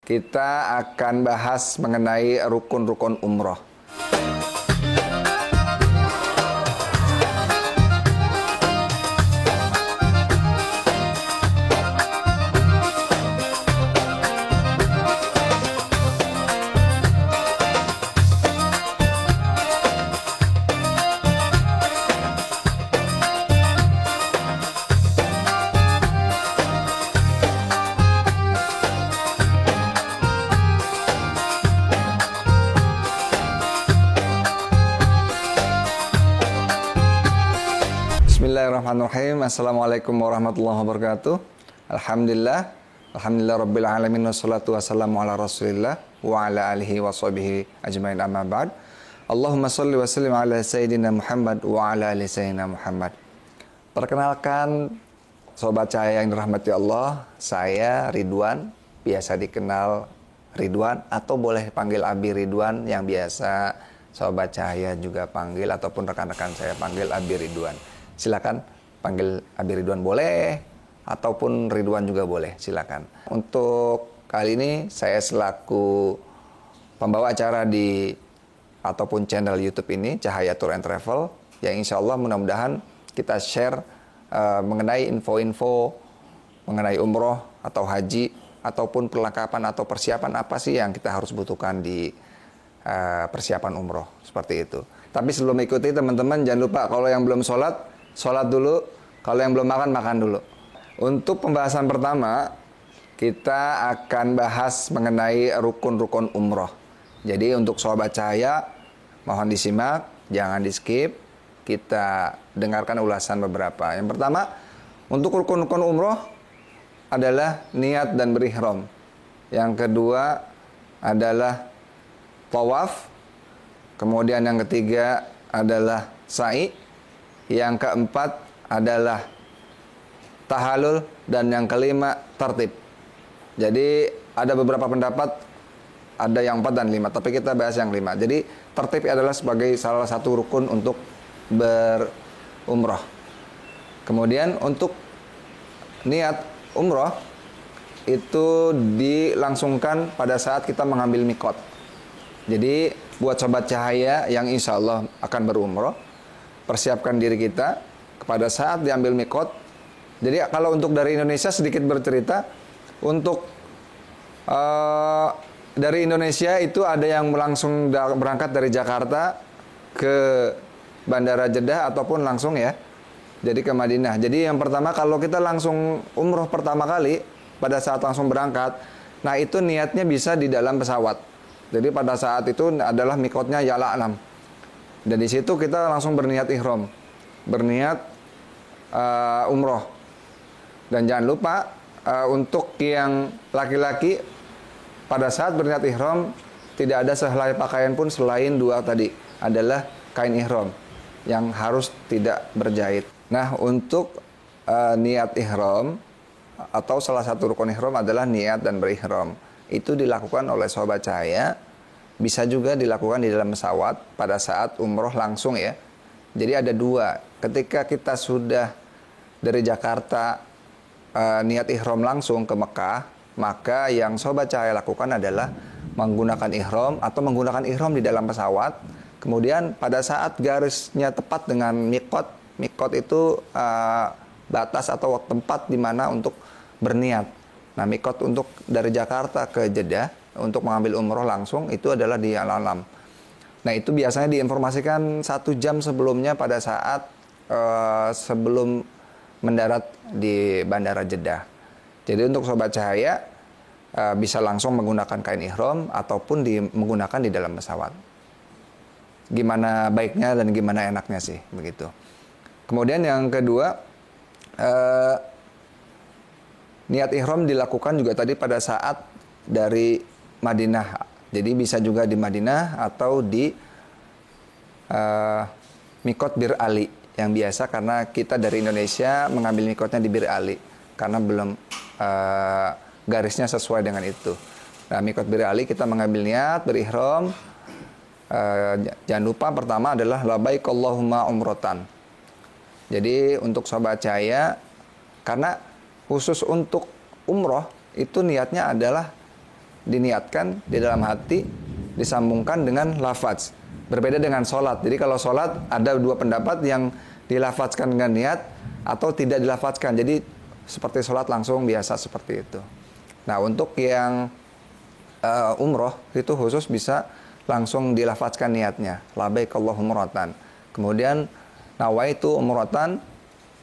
Kita akan bahas mengenai rukun-rukun umroh. Bismillahirrahmanirrahim. Assalamualaikum warahmatullahi wabarakatuh. Alhamdulillah rabbil alamin, wassalatu wassalamu ala rasulillah wa ala alihi wa sahbihi ajmain, amma ba'd. Allahumma salli wa sallim ala sayyidina Muhammad wa ala ali sayyidina Muhammad. Perkenalkan sobat cahaya yang dirahmati Allah, saya Ridwan, biasa dikenal Ridwan atau boleh panggil Abi Ridwan, yang biasa sobat cahaya juga panggil ataupun rekan-rekan saya panggil Abi Ridwan. Silakan panggil Abi Ridwan boleh, ataupun Ridwan juga boleh, silakan. Untuk kali ini saya selaku pembawa acara di ataupun channel YouTube ini, Cahaya Tour and Travel, yang insya Allah mudah-mudahan kita share mengenai info-info mengenai umroh atau haji, ataupun perlengkapan atau persiapan apa sih yang kita harus butuhkan di persiapan umroh, seperti itu. Tapi sebelum ikuti, teman-teman jangan lupa kalau yang belum sholat dulu, kalau yang belum makan dulu. Untuk pembahasan pertama, kita akan bahas mengenai rukun-rukun umroh. Jadi untuk sobat cahaya, mohon disimak, jangan di skip. Kita dengarkan ulasan beberapa. Yang pertama, untuk rukun-rukun umroh adalah niat dan berihram. Yang kedua adalah tawaf. Kemudian yang ketiga adalah sa'i. Yang keempat adalah tahalul, dan yang kelima tertib. Jadi ada beberapa pendapat, ada yang 4 dan 5, tapi kita bahas yang 5. Jadi tertib adalah sebagai salah satu rukun untuk berumroh. Kemudian untuk niat umroh itu dilangsungkan pada saat kita mengambil mikot. Jadi buat sobat cahaya yang insya Allah akan berumroh, persiapkan diri kita pada saat diambil mikot. Jadi kalau untuk dari Indonesia sedikit bercerita, untuk dari Indonesia itu ada yang langsung berangkat dari Jakarta ke Bandara Jeddah ataupun langsung ya, jadi ke Madinah. Jadi yang pertama, kalau kita langsung umroh pertama kali pada saat langsung berangkat, nah itu niatnya bisa di dalam pesawat. Jadi pada saat itu adalah mikotnya Ya'lam. Dan di situ kita langsung berniat ihram, berniat umroh. Dan jangan lupa untuk yang laki-laki pada saat berniat ihram tidak ada sehelai pakaian pun selain 2 tadi, adalah kain ihram yang harus tidak berjahit. Nah, untuk niat ihram atau salah satu rukun ihram adalah niat dan berihram. Itu dilakukan oleh sobat cahaya. Bisa juga dilakukan di dalam pesawat pada saat umroh langsung ya. Jadi ada 2. Ketika kita sudah dari Jakarta niat ihram langsung ke Mekah, maka yang sobat cahaya lakukan adalah menggunakan ihram atau menggunakan ihram di dalam pesawat. Kemudian pada saat garisnya tepat dengan mikot, mikot itu batas atau tempat di mana untuk berniat. Nah, mikot untuk dari Jakarta ke Jeddah untuk mengambil umroh langsung itu adalah di Ya'lam. Nah, itu biasanya diinformasikan 1 jam sebelumnya pada saat sebelum mendarat di Bandara Jeddah. Jadi untuk sobat cahaya bisa langsung menggunakan kain ihram ataupun menggunakan di dalam pesawat. Gimana baiknya dan gimana enaknya sih, begitu. Kemudian yang kedua, niat ihram dilakukan juga tadi pada saat dari Madinah. Jadi bisa juga di Madinah atau di mikot Bir Ali yang biasa, karena kita dari Indonesia mengambil mikotnya di Bir Ali karena belum garisnya sesuai dengan itu. Nah, mikot Bir Ali kita mengambil niat berihram. Jangan lupa pertama adalah labbaik Allahumma umrotan. Jadi untuk sobat cahaya, karena khusus untuk umroh itu niatnya adalah diniatkan di dalam hati, disambungkan dengan lafaz. Berbeda dengan sholat. Jadi kalau sholat ada dua pendapat, yang dilafazkan dengan niat atau tidak dilafazkan. Jadi seperti sholat langsung biasa seperti itu. Nah, untuk yang umroh itu khusus bisa langsung dilafazkan niatnya, labbaik Allahumma umratan. Kemudian nawaitu umratan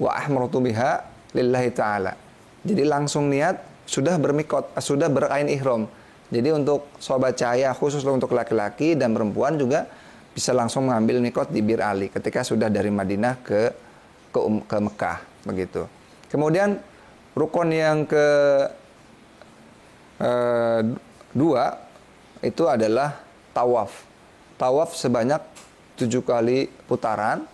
wa ahmartu biha lillahi ta'ala. Jadi langsung niat, sudah bermikot, sudah berkain ihram. Jadi untuk sobat cahaya khusus untuk laki-laki dan perempuan juga bisa langsung mengambil mikot di Bir Ali ketika sudah dari Madinah ke Mekah begitu. Kemudian rukun yang dua itu adalah tawaf. Tawaf sebanyak 7 kali putaran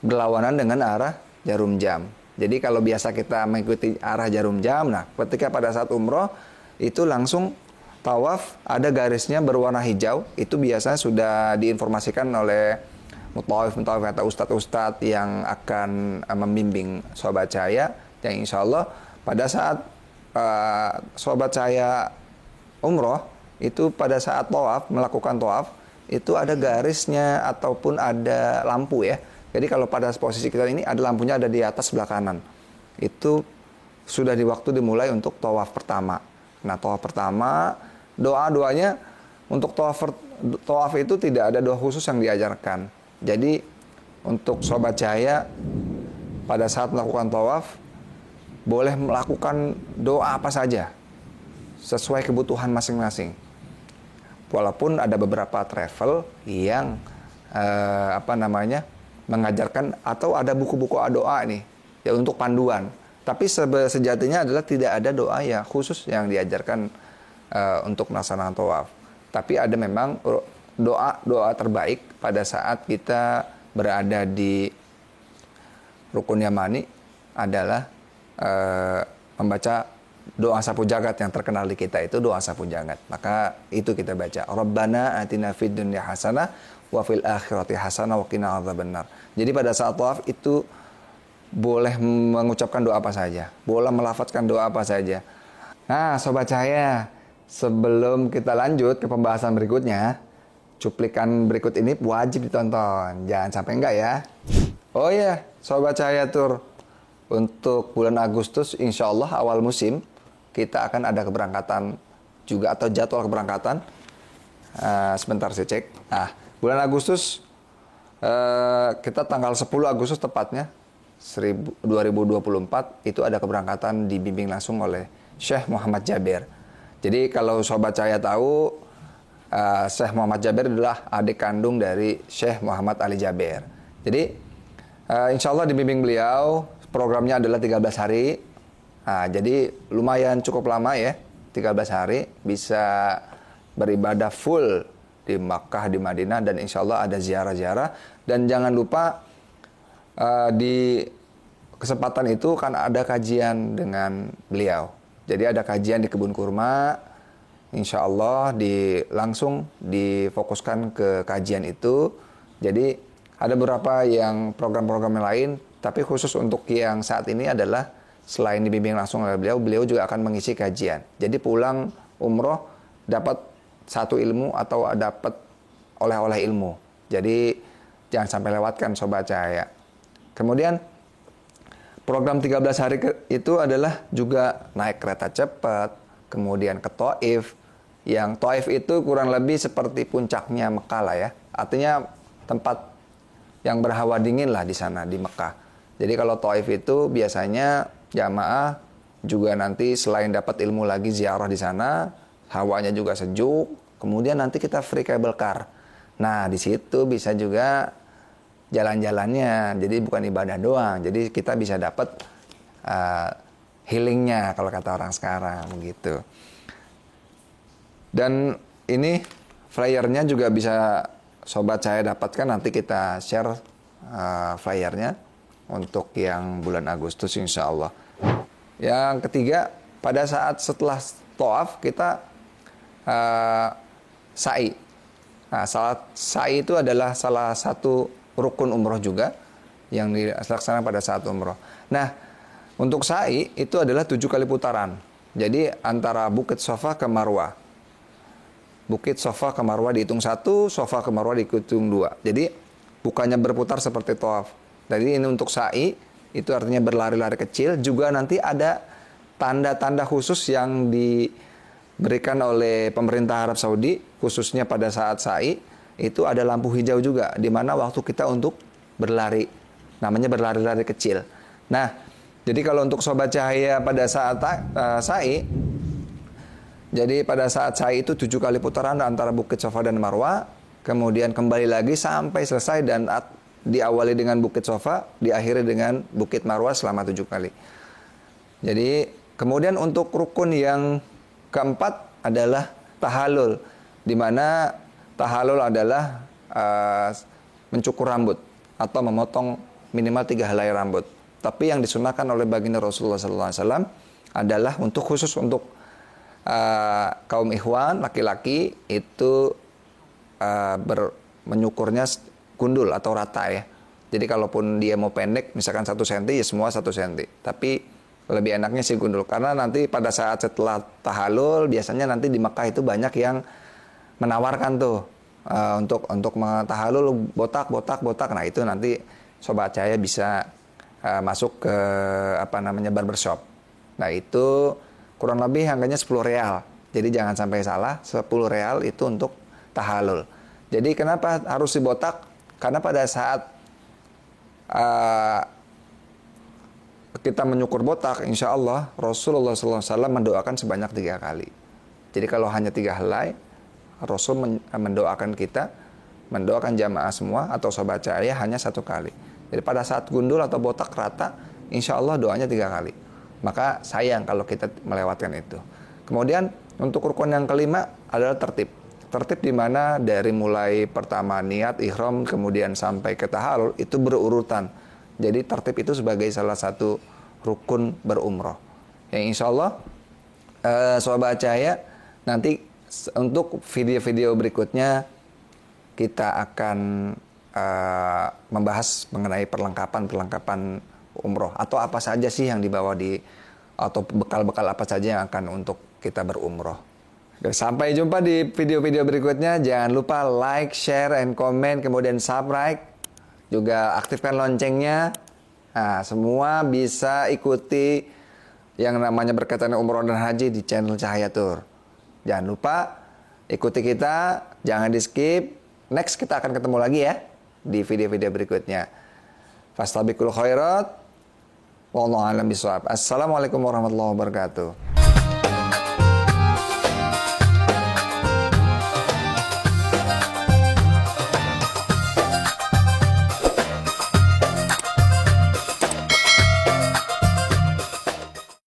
berlawanan dengan arah jarum jam. Jadi kalau biasa kita mengikuti arah jarum jam, nah ketika pada saat umroh itu langsung tawaf, ada garisnya berwarna hijau. Itu biasanya sudah diinformasikan oleh mutawif atau ustadz-ustadz yang akan membimbing sobat cahaya, yang insya Allah pada saat sobat cahaya umroh itu pada saat tawaf, melakukan tawaf itu ada garisnya ataupun ada lampu ya. Jadi kalau pada posisi kita ini ada lampunya, ada di atas sebelah kanan. Itu sudah di waktu dimulai untuk tawaf pertama. Nah, tawaf pertama, doa-doanya untuk tawaf itu tidak ada doa khusus yang diajarkan. Jadi untuk sobat cahaya pada saat melakukan tawaf boleh melakukan doa apa saja sesuai kebutuhan masing-masing. Walaupun ada beberapa travel yang mengajarkan atau ada buku-buku doa nih ya untuk panduan. Tapi sejatinya adalah tidak ada doa ya khusus yang diajarkan untuk melaksanakan tawaf. Tapi ada memang doa terbaik pada saat kita berada di Rukun Yamani adalah membaca doa sapu jagat yang terkenal di kita, itu doa sapu jagat. Maka itu kita baca, Rabbana atina fid dunya hasanah wa fil akhirati hasanah wa qina adzabannar. Jadi pada saat tawaf itu boleh mengucapkan doa apa saja, boleh melafazkan doa apa saja. Nah, sobat cahaya, sebelum kita lanjut ke pembahasan berikutnya, cuplikan berikut ini wajib ditonton, jangan sampai enggak ya. Oh iya, sobat cahaya tur, untuk bulan Agustus insya Allah awal musim kita akan ada keberangkatan juga atau jadwal keberangkatan. Sebentar saya cek. Nah, bulan Agustus kita tanggal 10 Agustus tepatnya 2024 itu ada keberangkatan dibimbing langsung oleh Syekh Muhammad Jabir. Jadi kalau sobat cahaya tahu, Syekh Muhammad Jabir adalah adik kandung dari Syekh Muhammad Ali Jabir. Jadi insya Allah dibimbing beliau, programnya adalah 13 hari. Nah, jadi lumayan cukup lama ya, 13 hari bisa beribadah full di Makkah, di Madinah, dan insya Allah ada ziarah-ziarah. Dan jangan lupa di kesempatan itu kan ada kajian dengan beliau. Jadi ada kajian di kebun kurma, insya Allah langsung difokuskan ke kajian itu. Jadi ada beberapa yang program-program lain, tapi khusus untuk yang saat ini adalah selain dibimbing langsung oleh beliau, beliau juga akan mengisi kajian. Jadi pulang umroh dapat satu ilmu atau dapat oleh-oleh ilmu. Jadi jangan sampai lewatkan sobat cahaya. Kemudian program 13 hari itu adalah juga naik kereta cepat, kemudian ke Taif. Yang Taif itu kurang lebih seperti puncaknya Mekah lah ya. Artinya tempat yang berhawa dingin lah di sana di Mekah. Jadi kalau Taif itu biasanya jamaah juga nanti selain dapat ilmu lagi ziarah di sana, hawanya juga sejuk. Kemudian nanti kita free cable car. Nah, di situ bisa juga jalan-jalannya. Jadi bukan ibadah doang. Jadi kita bisa dapat healingnya kalau kata orang sekarang begitu. Dan ini flyernya juga bisa sobat saya dapatkan, nanti kita share flyernya untuk yang bulan Agustus insya Allah. Yang ketiga, pada saat setelah tawaf kita sa'i. Nah, sa'i itu adalah salah satu rukun umroh juga yang dilaksanakan pada saat umroh. Nah, untuk sa'i itu adalah 7 kali putaran. Jadi antara Bukit Safa ke Marwah. Bukit Safa ke Marwah dihitung 1, Safa ke Marwah dihitung 2. Jadi bukannya berputar seperti tawaf. Jadi ini untuk sa'i, itu artinya berlari-lari kecil. Juga nanti ada tanda-tanda khusus yang diberikan oleh pemerintah Arab Saudi, khususnya pada saat sa'i, itu ada lampu hijau juga, di mana waktu kita untuk berlari. Namanya berlari-lari kecil. Nah, jadi kalau untuk sobat cahaya pada saat sa'i, jadi pada saat sa'i itu 7 kali putaran antara Bukit Safa dan Marwah, kemudian kembali lagi sampai selesai dan diawali dengan Bukit Safa, diakhiri dengan Bukit Marwah selama 7 kali. Jadi kemudian untuk rukun yang keempat adalah tahallul, di mana tahallul adalah mencukur rambut atau memotong minimal 3 helai rambut. Tapi yang disunahkan oleh baginda Rasulullah SAW adalah khusus untuk kaum ikhwan laki-laki itu menyukurnya gundul atau rata ya. Jadi kalaupun dia mau pendek, misalkan 1 cm ya semua 1 cm. Tapi lebih enaknya sih gundul, karena nanti pada saat setelah tahallul biasanya nanti di Mekah itu banyak yang menawarkan tuh untuk tahallul botak. Nah itu nanti sobat cahaya bisa masuk ke barbershop. Nah itu kurang lebih harganya 10 real. Jadi jangan sampai salah, 10 real itu untuk tahallul. Jadi kenapa harus dibotak? Karena pada saat kita menyukur botak, insya Allah Rasulullah SAW mendoakan sebanyak 3 kali. Jadi kalau hanya 3 helai, Rasul mendoakan kita, mendoakan jamaah semua atau sobat cahaya hanya 1 kali. Jadi pada saat gundul atau botak rata, insya Allah doanya 3 kali. Maka sayang kalau kita melewatkan itu. Kemudian untuk rukun yang kelima adalah tertib. Tertib di mana dari mulai pertama niat, ihram, kemudian sampai ke tahallul itu berurutan. Jadi tertib itu sebagai salah satu rukun berumroh. Yang insya Allah sobat cahaya nanti untuk video-video berikutnya kita akan membahas mengenai perlengkapan umroh atau apa saja sih yang dibawa atau bekal-bekal apa saja yang akan untuk kita berumroh. Sampai jumpa di video-video berikutnya. Jangan lupa like, share, and comment, kemudian subscribe, juga aktifkan loncengnya. Nah, semua bisa ikuti yang namanya berkaitan umroh dan haji di channel Cahaya Tour. Jangan lupa ikuti kita, jangan di skip. Next kita akan ketemu lagi ya di video-video berikutnya. Fastabiqul khairat. Wallahu a'lam bishawab. Assalamualaikum warahmatullahi wabarakatuh.